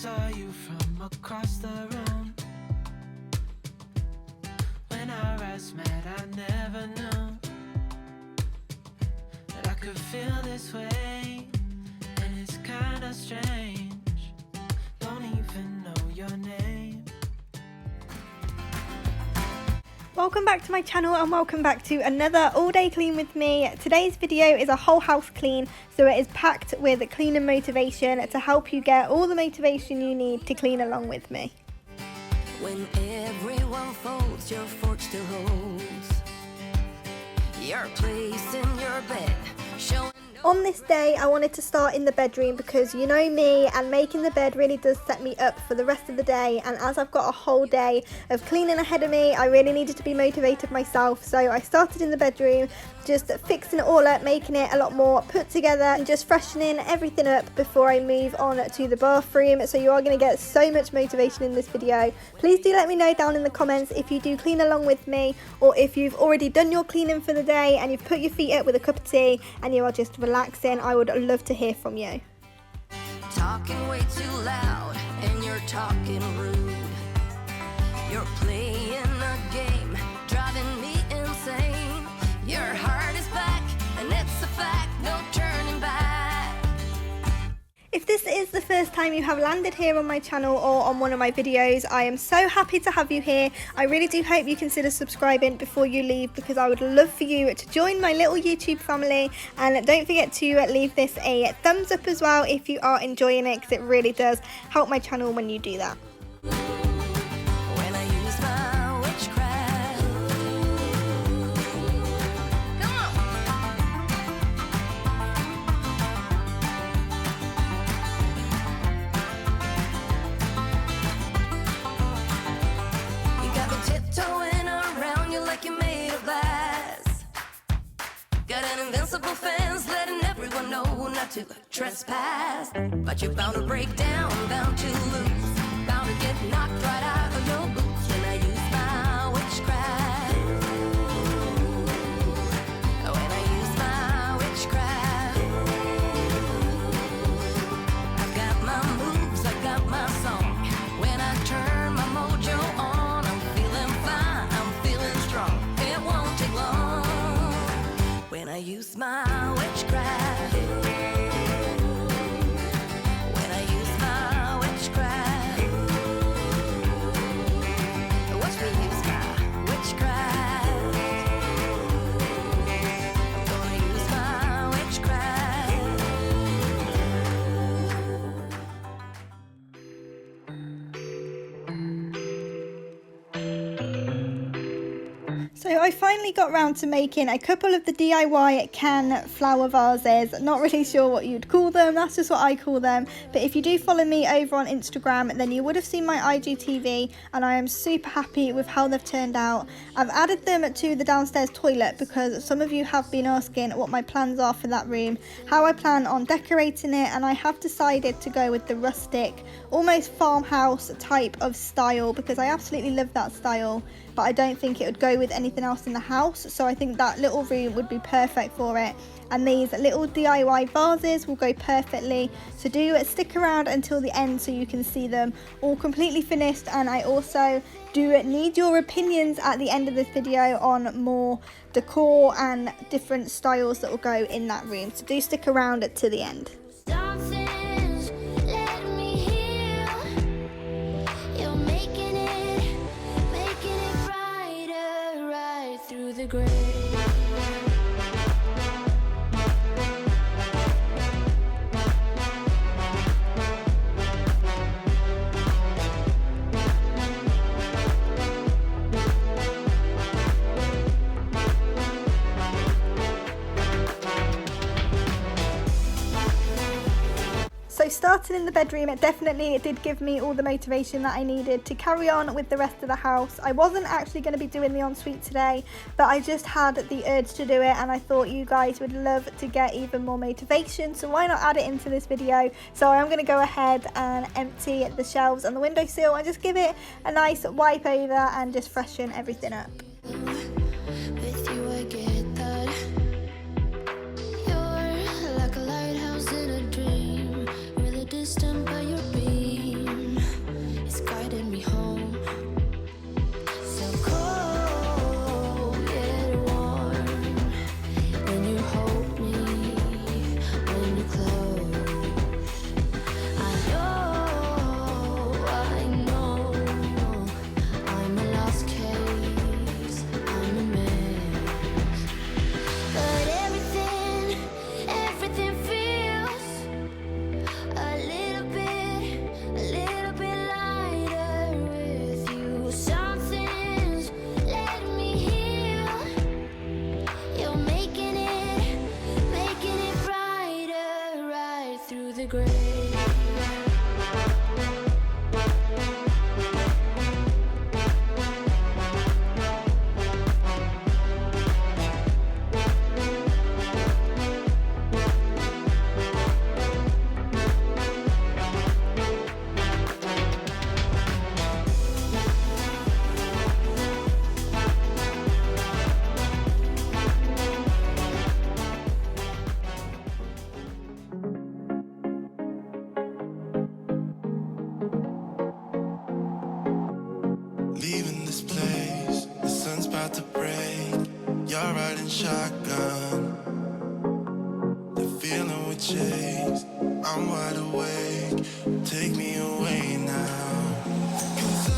saw you from across the room. When our eyes met, I never knew that I could feel this way, and it's kinda strange. Don't even know your name. Welcome back to my channel and welcome back to another all day clean with me. Today's video is a whole house clean, so it is packed with cleaning motivation to help you get all the motivation you need to clean along with me. When everyone folds, your fork still holds your place in your bed, showing. On this day, I wanted to start in the bedroom because you know me, and making the bed really does set me up for the rest of the day, and as I've got a whole day of cleaning ahead of me, I really needed to be motivated myself, so I started in the bedroom, just fixing it all up, making it a lot more put together and just freshening everything up before I move on to the bathroom. So you are going to get so much motivation in this video. Please do let me know down in the comments if you do clean along with me, or if you've already done your cleaning for the day and you've put your feet up with a cup of tea and you are just relaxing. I would love to hear from you. Talking way too loud and you're talking rude. You're playing a game, driving me insane. Your heart is back, and it's a fact, no turning back. If this is the first time you have landed here on my channel or on one of my videos, I am so happy to have you here. I really do hope you consider subscribing before you leave, because I would love for you to join my little YouTube family, and don't forget to leave this a thumbs up as well if you are enjoying it, because it really does help my channel when you do that. When I use my witchcraft, come on. You got me tiptoeing around you like you made of glass. Got an invincible fence letting everyone know not to trespass. But you're bound to break down, bound to lose, bound to get knocked right out of your boots when I use my witchcraft. When I use my witchcraft, I've got my moves, I've got my song. When I turn my mojo on, I'm feeling fine, I'm feeling strong. It won't take long when I use my witchcraft. When I use my witchcraft, watch me use my witchcraft. I'm gonna use my witchcraft. So I finally got round to making a couple of the DIY can flower vases. Not really sure what you'd call them, that's just what I call them. But if you do follow me over on Instagram, then you would have seen my IGTV, and I am super happy with how they've turned out. I've added them to the downstairs toilet because some of you have been asking what my plans are for that room, how I plan on decorating it, and I have decided to go with the rustic, almost farmhouse type of style, because I absolutely love that style, but I don't think it would go with anything else in the house, so I think that little room would be perfect for it. And these little DIY vases will go perfectly, so do stick around until the end so you can see them all completely finished. And I also do need your opinions at the end of this video on more decor and different styles that will go in that room, so do stick around to the end. Something's letting me heal. You're making it brighter right through the gray. So starting in the bedroom, it definitely did give me all the motivation that I needed to carry on with the rest of the house. I wasn't actually going to be doing the ensuite today, but I just had the urge to do it, and I thought you guys would love to get even more motivation, so why not add it into this video. So I'm going to go ahead and empty the shelves and the windowsill and just give it a nice wipe over and just freshen everything up. With you I get that. You're like a lighthouse in a dream, really distant by your beam. shotgun. The feeling we chase, I'm wide awake. Take me away now. 'Cause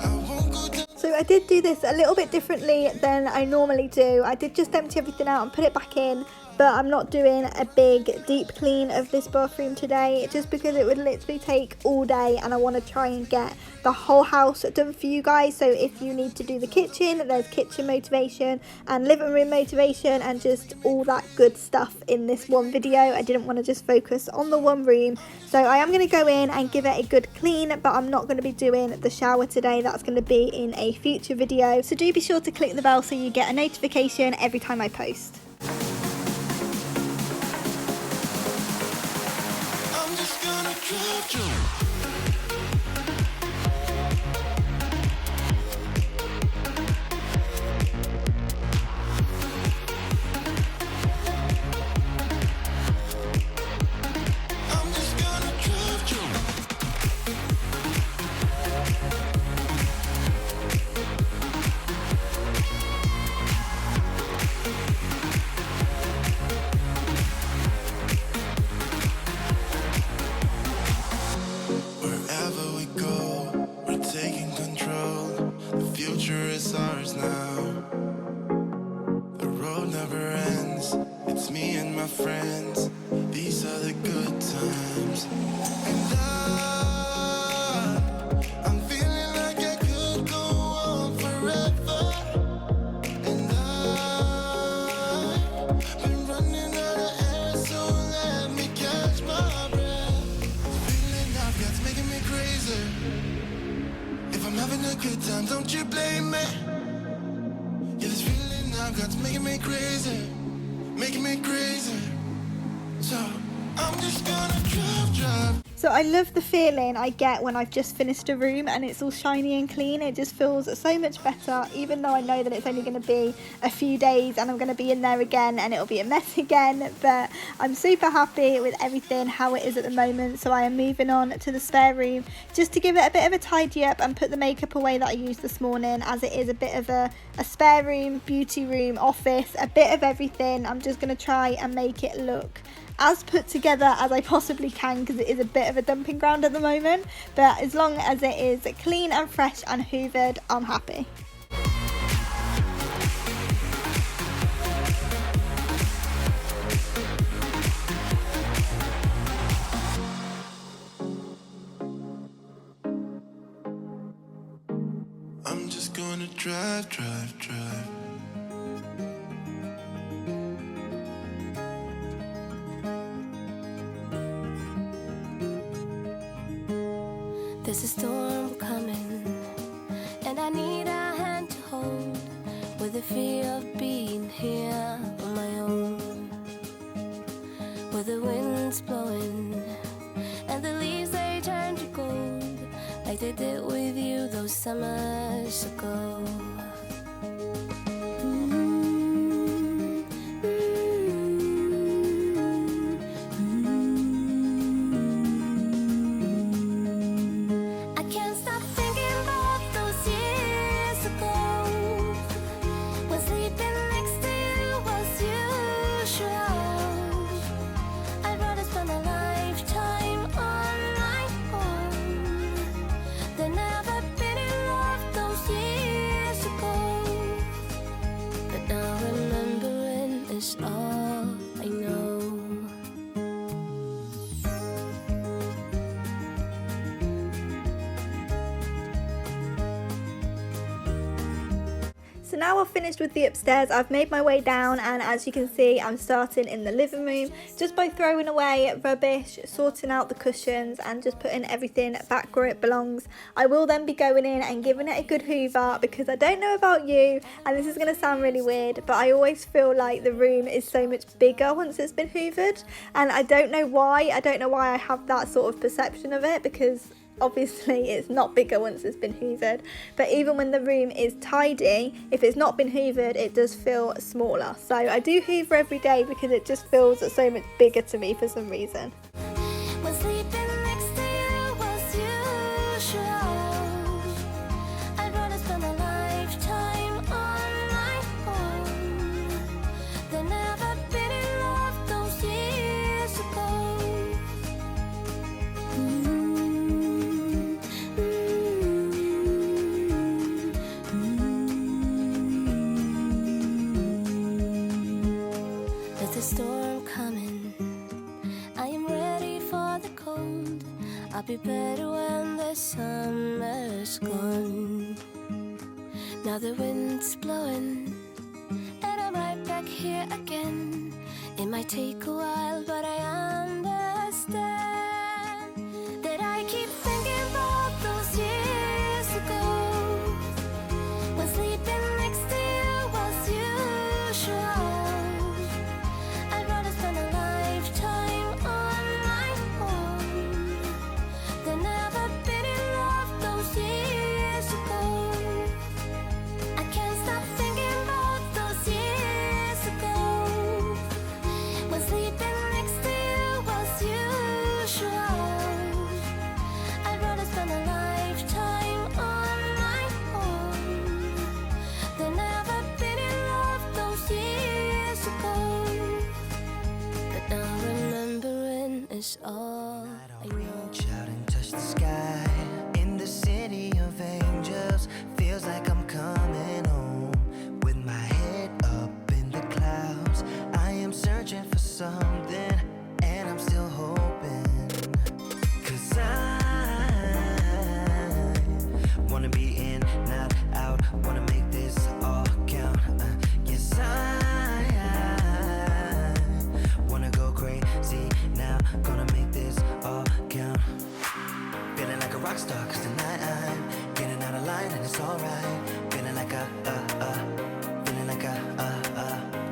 I won't go down. So I did do this a little bit differently than I normally do. I did just empty everything out and put it back in, but I'm not doing a big deep clean of this bathroom today just because it would literally take all day, and I want to try and get the whole house done for you guys. So if you need to do the kitchen, there's kitchen motivation and living room motivation and just all that good stuff in this one video. I didn't want to just focus on the one room, so I am going to go in and give it a good clean, but I'm not going to be doing the shower today. That's going to be in a future video, so do be sure to click the bell so you get a notification every time I post. I'm just gonna drive you. I'm just gonna drive you. Wherever we go, we're taking control. The future is ours now. The road never ends. It's me and my friends. These are the good times. And I'm feeling like I could go on forever. And I've been running out of air, so let me catch my breath. Feeling I've got's making me crazy. If I'm having a good time, don't you blame me. Yeah, this feeling I've got's making me crazy, making me crazy. So I'm just gonna drive. So I love the feeling I get when I've just finished a room and it's all shiny and clean. It just feels so much better, even though I know that it's only going to be a few days and I'm going to be in there again and it'll be a mess again. But I'm super happy with everything how it is at the moment. So I am moving on to the spare room just to give it a bit of a tidy up and put the makeup away that I used this morning, as it is a bit of a spare room, beauty room, office, a bit of everything. I'm just going to try and make it look as put together as I possibly can, because it is a bit of a dumping ground at the moment, but as long as it is clean and fresh and hoovered, I'm happy. I'm just gonna drive. There's a storm coming, and I need a hand to hold, with the fear of being here on my own. Where the wind's blowing, and the leaves they turn to gold, like they did with you those summers ago. So now I've finished with the upstairs, I've made my way down, and as you can see I'm starting in the living room just by throwing away rubbish, sorting out the cushions and just putting everything back where it belongs. I will then be going in and giving it a good hoover, because I don't know about you, and this is going to sound really weird, but I always feel like the room is so much bigger once it's been hoovered, and I don't know why. I have that sort of perception of it, because obviously it's not bigger once it's been hoovered, but even when the room is tidy, if it's not been hoovered, it does feel smaller. So I do hoover every day because it just feels so much bigger to me for some reason. When sleeping next to you was usual, I'd rather spend a lifetime on my I'll be better when the summer's gone. Now the wind's blowing, and I'm right back here again. It might take a while, but I understand that I keep thinking about those years ago, when sleeping next to you was usual. I'd rather spend a lifetime on my own than ever been in love those years ago. I can't stop thinking about those years ago, when sleeping next to you was usual. I'd rather spend a lifetime on my own than ever been in love those years ago. But now remembering is all I know. Reach out and touch the sky in the city of angels. Feels like I'm coming home with my head up in the clouds. I am searching for something and I'm still hoping, 'cause I wanna be in, not out, wanna make this all count. Yes, I wanna go crazy now, gonna make this all count. Feeling like a rock star, 'cause tonight I'm getting out of line and it's alright. Feeling like feeling like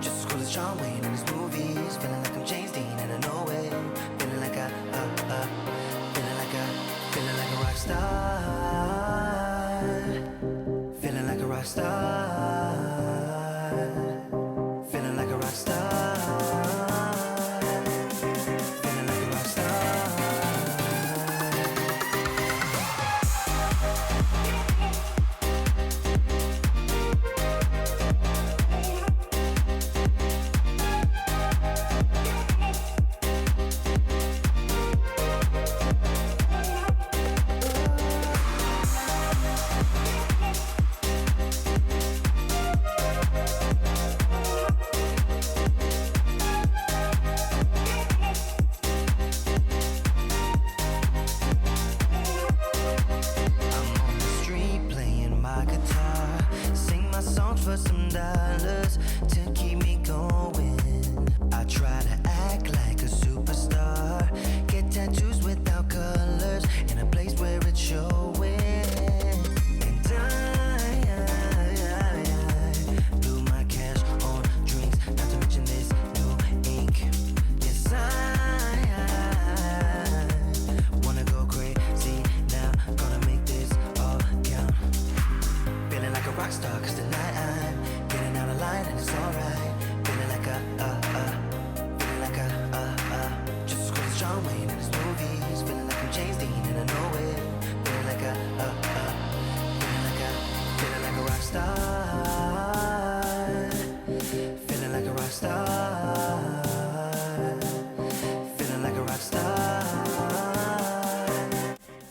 just as cool as John Wayne in his movies. Feeling like I'm James Dean and I know it. Feeling like feeling like a rock star. Feeling like a rock star. Feeling like a rock star. Feeling like a rock star. For some dollars to keep me going. I try to act like a superstar, get tattoos without colors in a place where it's showing. And I blew my cash on drinks, not to mention this new ink. Yes, I wanna go crazy now, gonna make this all count. Feeling like a rock star, 'cause tonight I'm getting out of line and it's alright. Feeling like just as cool as John Wayne in his movies. Feeling like I'm James Dean and I know it. Feeling like feeling like a rock star. Feeling like a rock star. Feeling like a rock star.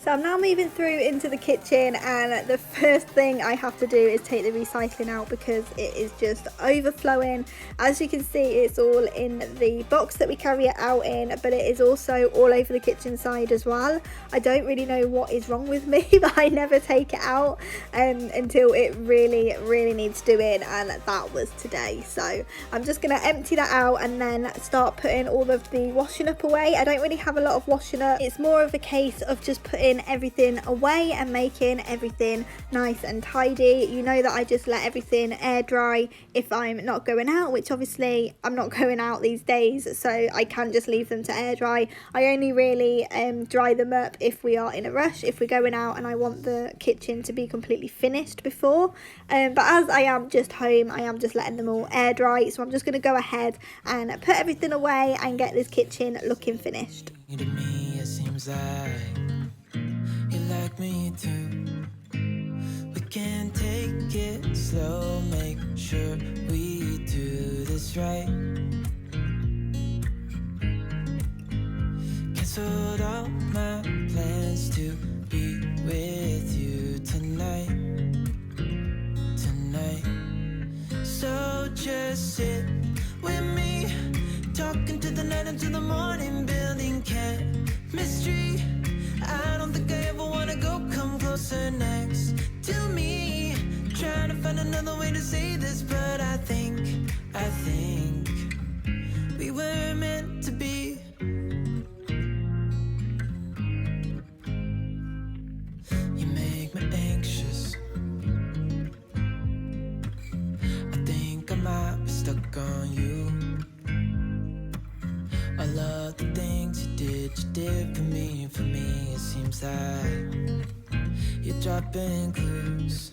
So I'm now moving through into the kitchen, and the first thing I have to do is take the recycling out because it is just overflowing. As you can see, it's all in the box that we carry it out in, but it is also all over the kitchen side as well. I don't really know what is wrong with me, but I never take it out until it really needs doing, and that was today. So I'm just going to empty that out and then start putting all of the washing up away. I don't really have a lot of washing up. It's more of a case of just putting everything away and making everything nice and tidy. You know that I just let everything air dry if I'm not going out, which obviously I'm not going out these days, so I can just leave them to air dry. I only really dry them up if we are in a rush, if we're going out and I want the kitchen to be completely finished before. But as I am just home, I am just letting them all air dry, so I'm just going to go ahead and put everything away and get this kitchen looking finished. To me, it seems like you like me too. We can take it slow, make sure we do this right. Canceled all my plans to be with you tonight. So just sit with me, talking to the night until the morning, building chemistry. I that you did for me, it seems that you're dropping clues.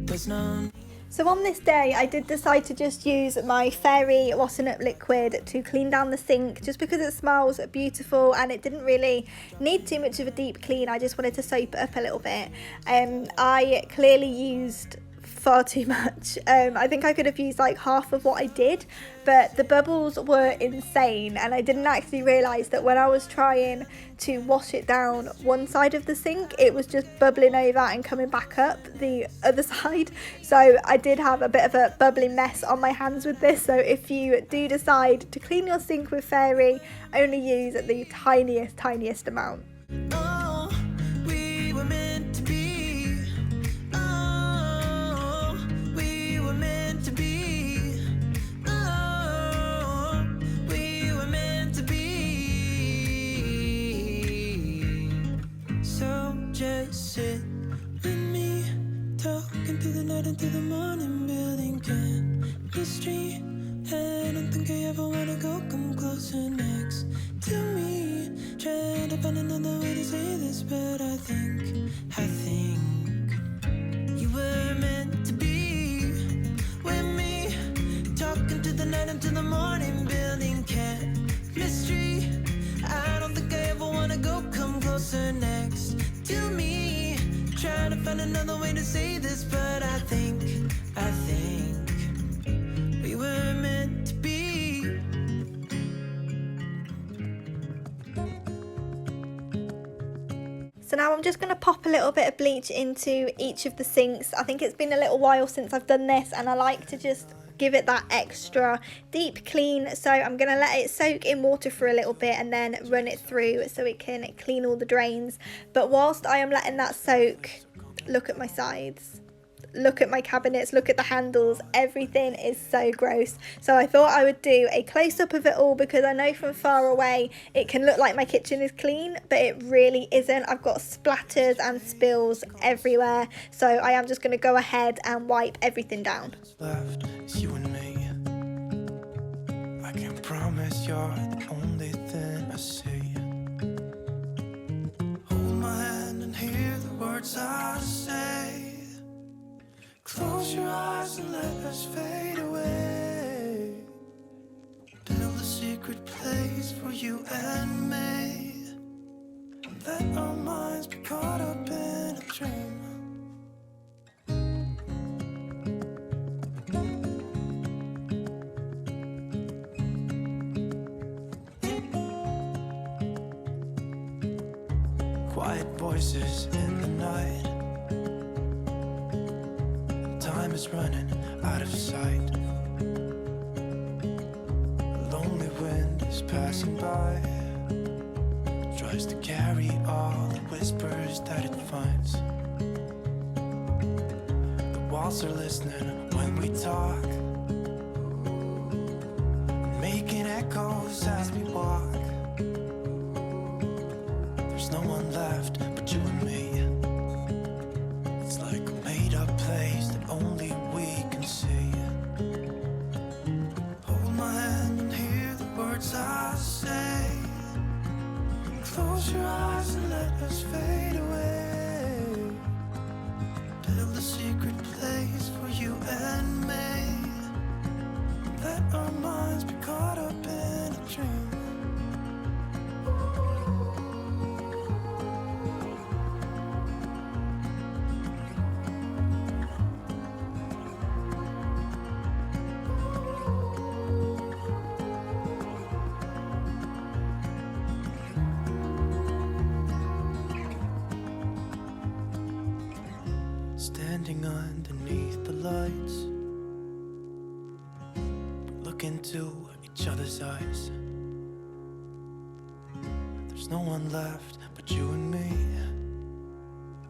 There's no. So on this day, I did decide to just use my Fairy Wash Up liquid to clean down the sink, just because it smells beautiful and it didn't really need too much of a deep clean. I just wanted to soap it up a little bit. I clearly used far too much. I think I could have used like half of what I did, but the bubbles were insane, and I didn't actually realise that when I was trying to wash it down one side of the sink, it was just bubbling over and coming back up the other side. So I did have a bit of a bubbling mess on my hands with this. So if you do decide to clean your sink with Fairy, only use the tiniest amount. Oh, we were meant to be. Oh, we were meant to be. Oh, we were meant to be. So just sit with me, talking through the night into the morning, building chemistry. I don't think I ever wanna go come closer next to me. Trying to find another way to say this, but I think you were meant to be with me, talking to the night until the morning, building chemistry. I don't think I ever wanna go come closer next to me. Trying to find another way to say this, but I think we were meant to be. So now I'm just going to pop a little bit of bleach into each of the sinks. I think it's been a little while since I've done this, and I like to just give it that extra deep clean. So I'm going to let it soak in water for a little bit and then run it through so it can clean all the drains. But whilst I am letting that soak, look at my sides. Look at my cabinets, look at the handles, everything is so gross. So I thought I would do a close-up of it all, because I know from far away it can look like my kitchen is clean, but it really isn't. I've got splatters and spills everywhere, so I am just going to go ahead and wipe everything down. Left is you and me. I can promise you're the only thing I see. Hold my hand and hear the words I say. Close your eyes and let us fade away. Build a secret place for you and me. Let our minds be caught up in a dream. Quiet voices in the night. Time is running out of sight. A lonely wind is passing by. Tries to carry all the whispers that it finds. The walls are listening when we talk, making echoes as we walk. There's no one left but you and me. It's like a made-up place that only we can see. Hold my hand and hear the words I say. Close your eyes and let us fade away. Build a secret place for you and me. Let our minds be caught up in a dream. Standing underneath the lights, look into each other's eyes. There's no one left but you and me.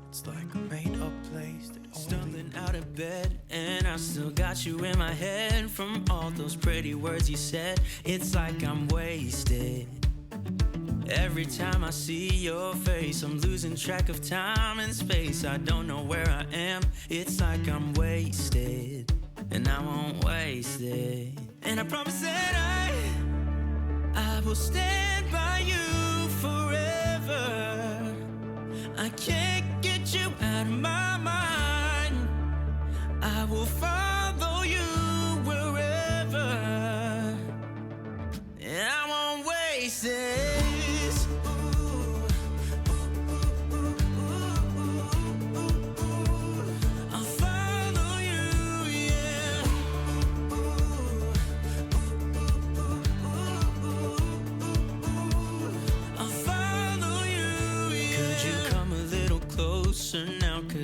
It's like a made-up place that only Stumbling out of bed, and I still got you in my head from all those pretty words you said. It's like I'm wasted. Every time I see your face, I'm losing track of time and space. I don't know where I am. It's like I'm wasted, and I won't waste it. And I promise that I will stand by you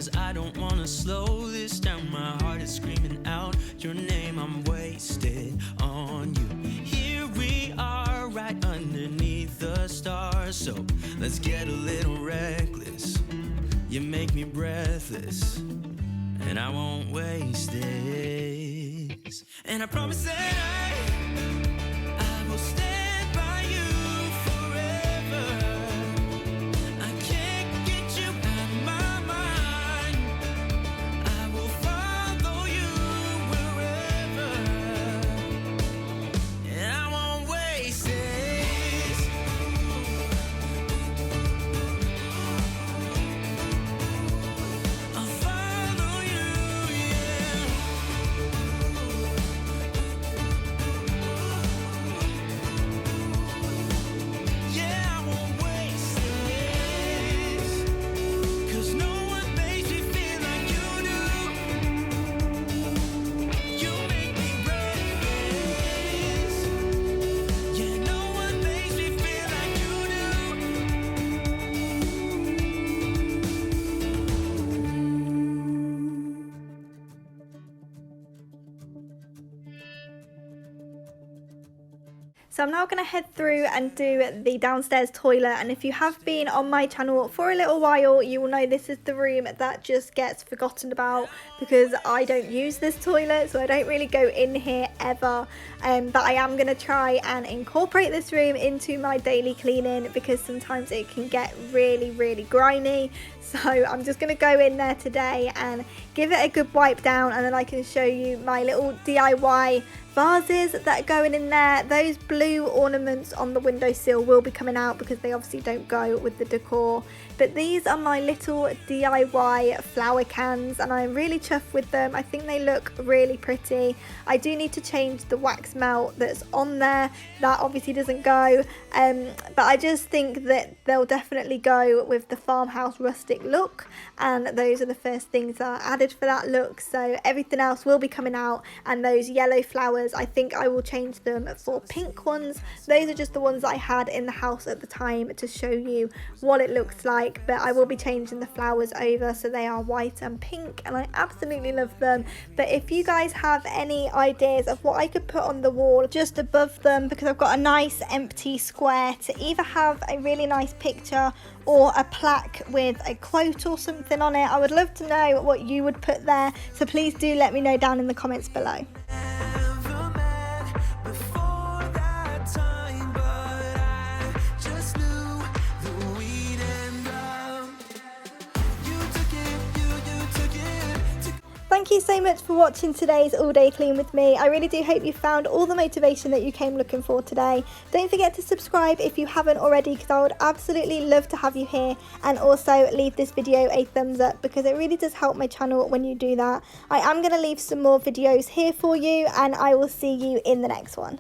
'cause I don't wanna slow this down. My heart is screaming out your name. I'm wasted on you. Here we are, right underneath the stars. So let's get a little reckless. You make me breathless, and I won't waste this. And I promise that I will stand by you forever. I can't get you out of my mind. I will follow you wherever, and I won't waste this. I'll follow you, yeah. Yeah, I won't waste this, 'cause no one makes me feel like you do. You make me breathless. Yeah, no one makes me feel like you do. So I'm now going to head through and do the downstairs toilet, and if you have been on my channel for a little while, you will know this is the room that just gets forgotten about because I don't use this toilet, so I don't really go in here ever. But I am going to try and incorporate this room into my daily cleaning because sometimes it can get really grimy. So I'm just going to go in there today and give it a good wipe down, and then I can show you my little DIY vases that are going in there. Those blue ornaments on the windowsill will be coming out because they obviously don't go with the decor. But these are my little DIY flower cans, and I'm really chuffed with them. I think they look really pretty. I do need to change the wax melt that's on there. That obviously doesn't go. But I just think that they'll definitely go with the farmhouse rustic look, and those are the first things that are added for that look. So everything else will be coming out, and those yellow flowers, I think I will change them for pink ones. Those are just the ones I had in the house at the time to show you what it looks like. But I will be changing the flowers over so they are white and pink, and I absolutely love them. But if you guys have any ideas of what I could put on the wall just above them, because I've got a nice empty square to either have a really nice picture or a plaque with a quote or something on it, I would love to know what you would put there. So please do let me know down in the comments below. Never met before that time, but I just knew that we'd end up. You took it, you took it. Thank you so much for watching today's all day clean with me. I really do hope you found all the motivation that you came looking for today. Don't forget to subscribe if you haven't already, because I would absolutely love to have you here, and also leave this video a thumbs up because it really does help my channel when you do that. I am going to leave some more videos here for you, and I will see you in the next one.